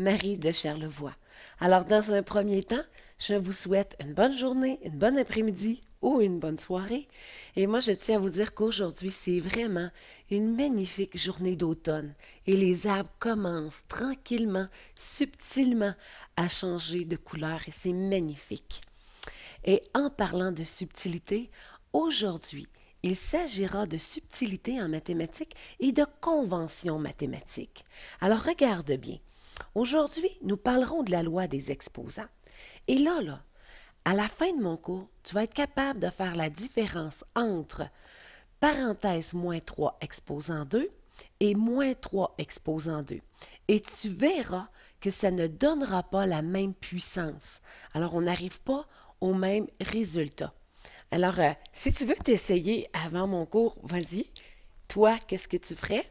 Marie de Charlevoix. Alors, dans un premier temps, je vous souhaite une bonne journée, une bonne après-midi ou une bonne soirée. Et moi, je tiens à vous dire qu'aujourd'hui, c'est vraiment une magnifique journée d'automne et les arbres commencent tranquillement, subtilement à changer de couleur et c'est magnifique. Et en parlant de subtilité, aujourd'hui, il s'agira de subtilité en mathématiques et de conventions mathématiques. Alors regarde bien. Aujourd'hui, nous parlerons de la loi des exposants. Et là, à la fin de mon cours, tu vas être capable de faire la différence entre parenthèse moins 3 exposant 2 et moins 3 exposant 2. Et tu verras que ça ne donnera pas la même puissance. Alors, on n'arrive pas au même résultat. Alors, si tu veux t'essayer avant mon cours, vas-y. Toi, qu'est-ce que tu ferais?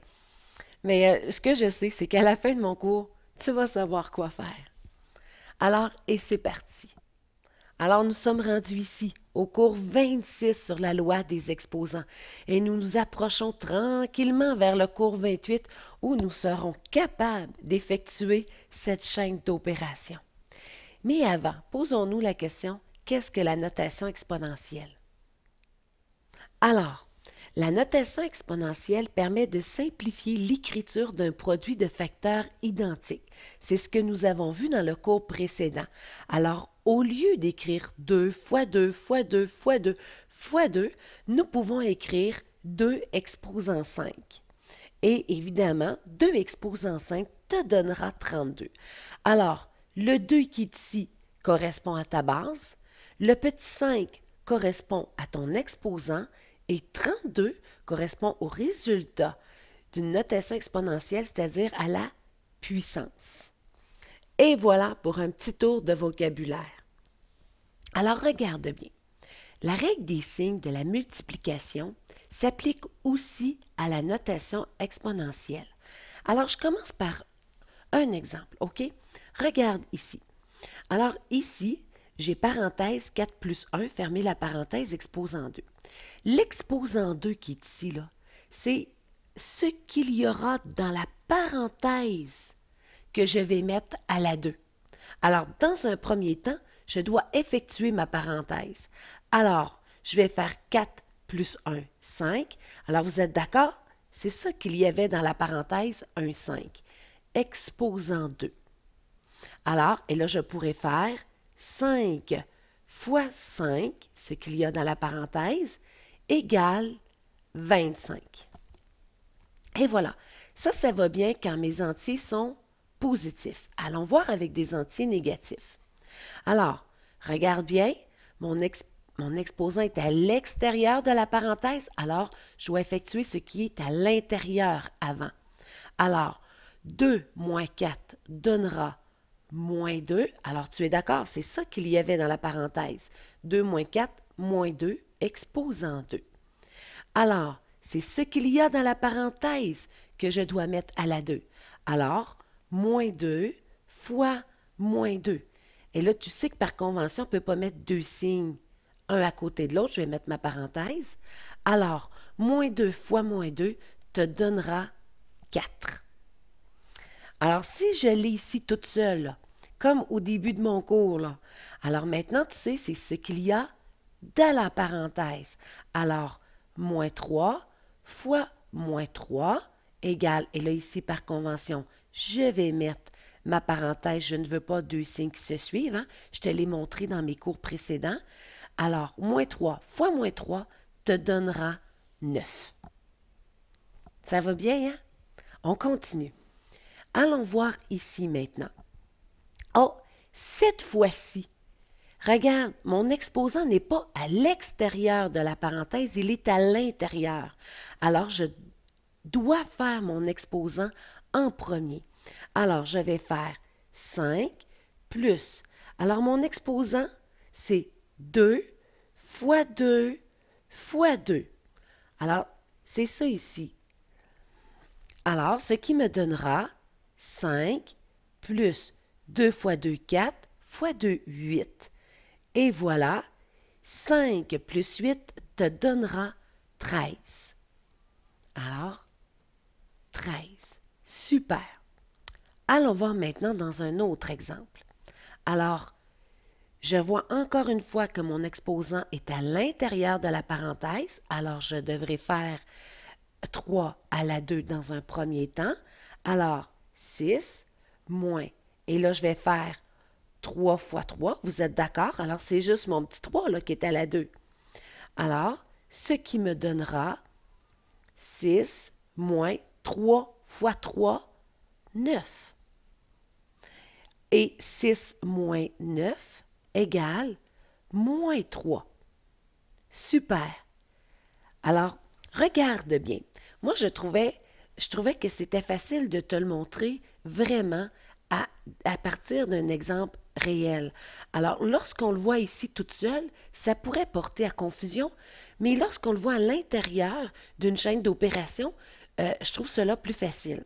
Mais ce que je sais, c'est qu'à la fin de mon cours, tu vas savoir quoi faire. Alors, et c'est parti. Alors, nous sommes rendus ici, au cours 26 sur la loi des exposants, et nous nous approchons tranquillement vers le cours 28 où nous serons capables d'effectuer cette chaîne d'opérations. Mais avant, posons-nous la question, qu'est-ce que la notation exponentielle? Alors, la notation exponentielle permet de simplifier l'écriture d'un produit de facteurs identiques. C'est ce que nous avons vu dans le cours précédent. Alors, au lieu d'écrire 2 fois 2 fois 2 fois 2 fois 2, nous pouvons écrire 2 exposant 5. Et évidemment, 2 exposant 5 te donnera 32. Alors, le 2 qui est ici correspond à ta base, le petit 5 correspond à ton exposant et 32 correspond au résultat d'une notation exponentielle, c'est-à-dire à la puissance. Et voilà pour un petit tour de vocabulaire. Alors regarde bien. La règle des signes de la multiplication s'applique aussi à la notation exponentielle. Alors je commence par un exemple, OK? Regarde ici. Alors ici, j'ai parenthèse 4 plus 1, fermez la parenthèse, exposant 2. L'exposant 2 qui est ici, là, c'est ce qu'il y aura dans la parenthèse que je vais mettre à la 2. Alors, dans un premier temps, je dois effectuer ma parenthèse. Alors, je vais faire 4 plus 1, 5. Alors, vous êtes d'accord? C'est ça qu'il y avait dans la parenthèse 1, 5. Exposant 2. Alors, et là, je pourrais faire 5 fois 5, ce qu'il y a dans la parenthèse, égale 25. Et voilà, ça va bien quand mes entiers sont positifs. Allons voir avec des entiers négatifs. Alors, regarde bien, mon exposant est à l'extérieur de la parenthèse, alors je dois effectuer ce qui est à l'intérieur avant. Alors, 2 moins 4 donnera moins 2. Alors, tu es d'accord, c'est ça qu'il y avait dans la parenthèse. 2 moins 4, moins 2, exposant 2. Alors, c'est ce qu'il y a dans la parenthèse que je dois mettre à la 2. Alors, moins 2 fois moins 2. Et là, tu sais que par convention, on ne peut pas mettre deux signes un à côté de l'autre. Je vais mettre ma parenthèse. Alors, moins 2 fois moins 2 te donnera 4. Alors, si je l'ai ici toute seule, là, comme au début de mon cours, là, alors maintenant, tu sais, c'est ce qu'il y a dans la parenthèse. Alors, moins 3 fois moins 3 égale, et là ici par convention, je vais mettre ma parenthèse, je ne veux pas deux signes qui se suivent, hein? Je te l'ai montré dans mes cours précédents. Alors, moins 3 fois moins 3 te donnera 9. Ça va bien, hein? On continue. Allons voir ici maintenant. Oh, cette fois-ci, regarde, mon exposant n'est pas à l'extérieur de la parenthèse, il est à l'intérieur. Alors, je dois faire mon exposant en premier. Alors, je vais faire 5 plus. Alors, mon exposant, c'est 2 fois 2 fois 2. Alors, c'est ça ici. Alors, ce qui me donnera 5 plus 2 fois 2, 4 fois 2, 8. Et voilà, 5 plus 8 te donnera 13. Alors, 13. Super. Allons voir maintenant dans un autre exemple. Alors, je vois encore une fois que mon exposant est à l'intérieur de la parenthèse, alors je devrais faire 3 à la 2 dans un premier temps. Alors, 6 moins. Et là, je vais faire 3 fois 3. Vous êtes d'accord? Alors, c'est juste mon petit 3 là, qui est à la 2. Alors, ce qui me donnera 6 moins 3 fois 3, 9. Et 6 moins 9 égale moins 3. Super. Alors, regarde bien. Moi, je trouvais que c'était facile de te le montrer vraiment à, à partir d'un exemple réel. Alors, lorsqu'on le voit ici toute seule, ça pourrait porter à confusion, mais lorsqu'on le voit à l'intérieur d'une chaîne d'opération, je trouve cela plus facile.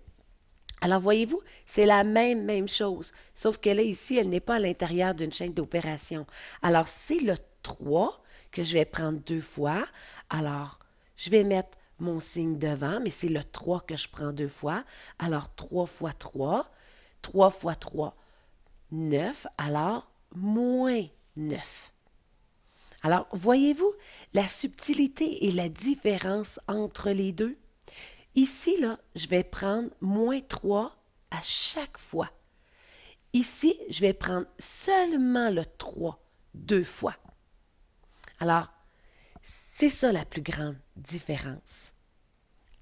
Alors, voyez-vous, c'est la même chose, sauf que là, ici, elle n'est pas à l'intérieur d'une chaîne d'opération. Alors, c'est le 3 que je vais prendre deux fois. Alors, je vais mettre mon signe devant, mais c'est le 3 que je prends deux fois. Alors, 3 fois 3, 3 fois 3, 9. Alors, moins 9. Alors, voyez-vous la subtilité et la différence entre les deux? Ici, là, je vais prendre moins 3 à chaque fois. Ici, je vais prendre seulement le 3 deux fois. Alors, c'est ça la plus grande différence.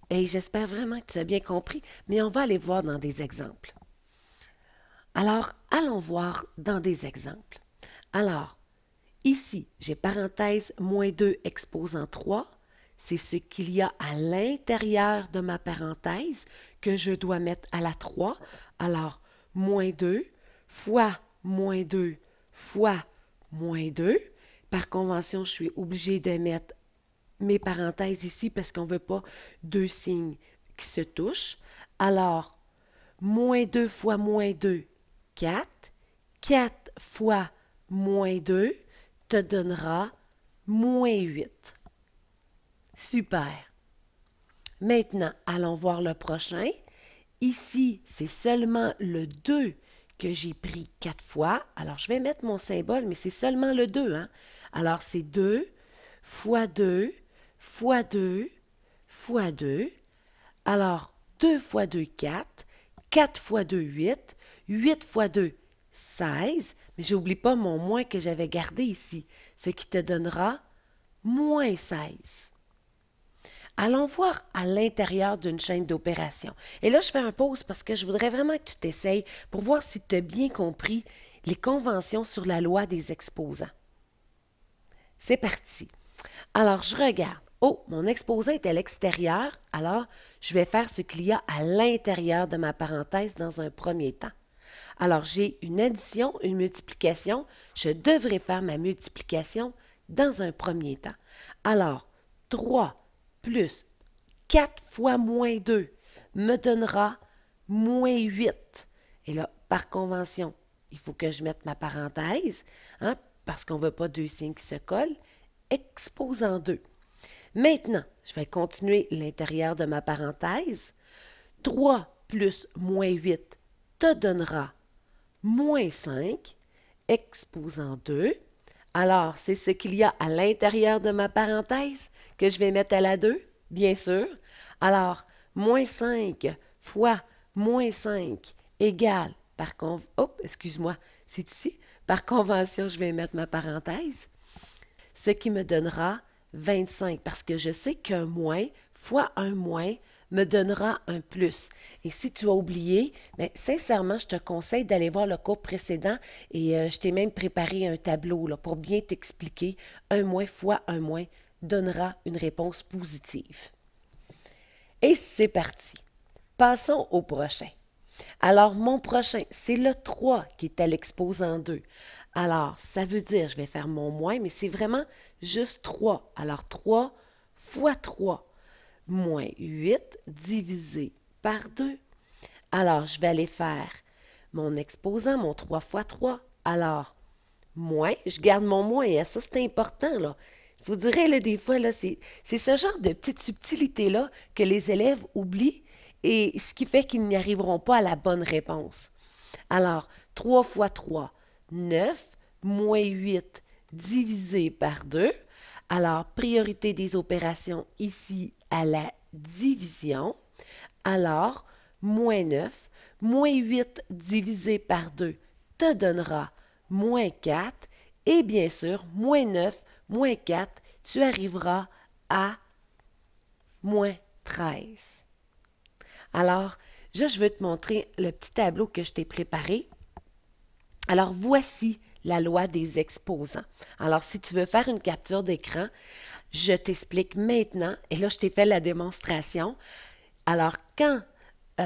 Et j'espère vraiment que tu as bien compris, mais on va aller voir dans des exemples. Alors, allons voir dans des exemples. Alors, ici, j'ai parenthèse moins 2 exposant 3. C'est ce qu'il y a à l'intérieur de ma parenthèse que je dois mettre à la 3. Alors, moins 2 fois moins 2 fois moins 2. Par convention, je suis obligée de mettre mes parenthèses ici parce qu'on ne veut pas deux signes qui se touchent. Alors, moins 2 fois moins 2, 4. 4 fois moins 2 te donnera moins 8. Super. Maintenant, allons voir le prochain. Ici, c'est seulement le 2 que j'ai pris 4 fois. Alors, je vais mettre mon symbole, mais c'est seulement le 2. Hein? Alors, c'est 2 fois 2 fois 2 fois 2. Alors, 2 fois 2, 4. 4 fois 2, 8. 8 fois 2, 16. Mais j'oublie pas mon moins que j'avais gardé ici, ce qui te donnera moins 16. Allons voir à l'intérieur d'une chaîne d'opération. Et là, je fais un pause parce que je voudrais vraiment que tu t'essayes pour voir si tu as bien compris les conventions sur la loi des exposants. C'est parti. Alors, je regarde. Oh, mon exposant est à l'extérieur, alors je vais faire ce qu'il y a à l'intérieur de ma parenthèse dans un premier temps. Alors, j'ai une addition, une multiplication. Je devrais faire ma multiplication dans un premier temps. Alors, 3 plus 4 fois moins 2 me donnera moins 8. Et là, par convention, il faut que je mette ma parenthèse, hein, parce qu'on ne veut pas deux signes qui se collent, exposant 2. Maintenant, je vais continuer l'intérieur de ma parenthèse. 3 plus moins 8 te donnera moins 5, exposant 2. Alors, c'est ce qu'il y a à l'intérieur de ma parenthèse que je vais mettre à la 2, bien sûr. Alors, moins 5 fois moins 5 égale, c'est ici. Par convention, je vais mettre ma parenthèse. Ce qui me donnera 25, parce que je sais qu'un moins fois un moins me donnera un plus. Et si tu as oublié, mais sincèrement, je te conseille d'aller voir le cours précédent et je t'ai même préparé un tableau là, pour bien t'expliquer. Un moins fois un moins donnera une réponse positive. Et c'est parti. Passons au prochain. Alors, mon prochain, c'est le 3 qui est à l'exposant 2. Alors, ça veut dire, je vais faire mon moins, mais c'est vraiment juste 3. Alors, 3 fois 3, moins 8 divisé par 2. Alors, je vais aller faire mon exposant, mon 3 fois 3. Alors, moins, je garde mon moins, et ça c'est important, là. Je vous dirais, là, des fois, là, c'est ce genre de petite subtilité-là que les élèves oublient et ce qui fait qu'ils n'y arriveront pas à la bonne réponse. Alors, 3 fois 3, 9, moins 8 divisé par 2. Alors, priorité des opérations ici à la division. Alors, moins 9, moins 8 divisé par 2 te donnera moins 4. Et bien sûr, moins 9, moins 4, tu arriveras à moins 13. Alors, je veux te montrer le petit tableau que je t'ai préparé. Alors, voici la loi des exposants. Alors, si tu veux faire une capture d'écran, je t'explique maintenant, et là, je t'ai fait la démonstration. Alors, quand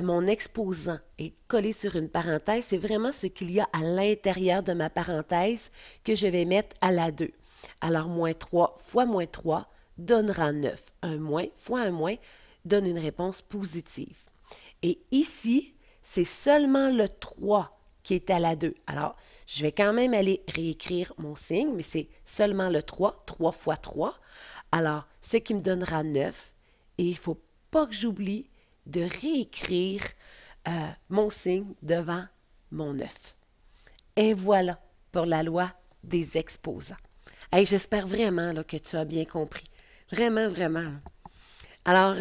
mon exposant est collé sur une parenthèse, c'est vraiment ce qu'il y a à l'intérieur de ma parenthèse que je vais mettre à la 2. Alors, moins 3 fois moins 3 donnera 9. Un moins fois un moins donne une réponse positive. Et ici, c'est seulement le 3 qui est à la 2. Alors, je vais quand même aller réécrire mon signe, mais c'est seulement le 3, 3 fois 3. Alors, ce qui me donnera 9. Et il ne faut pas que j'oublie de réécrire mon signe devant mon 9. Et voilà pour la loi des exposants. Hey, j'espère vraiment là, que tu as bien compris. Vraiment, vraiment. Alors,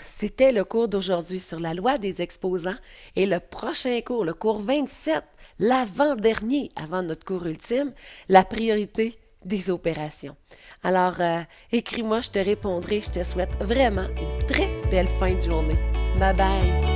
c'était le cours d'aujourd'hui sur la loi des exposants et le prochain cours, le cours 27, l'avant-dernier avant notre cours ultime, la priorité des opérations. Alors, écris-moi, je te répondrai. Je te souhaite vraiment une très belle fin de journée. Bye bye!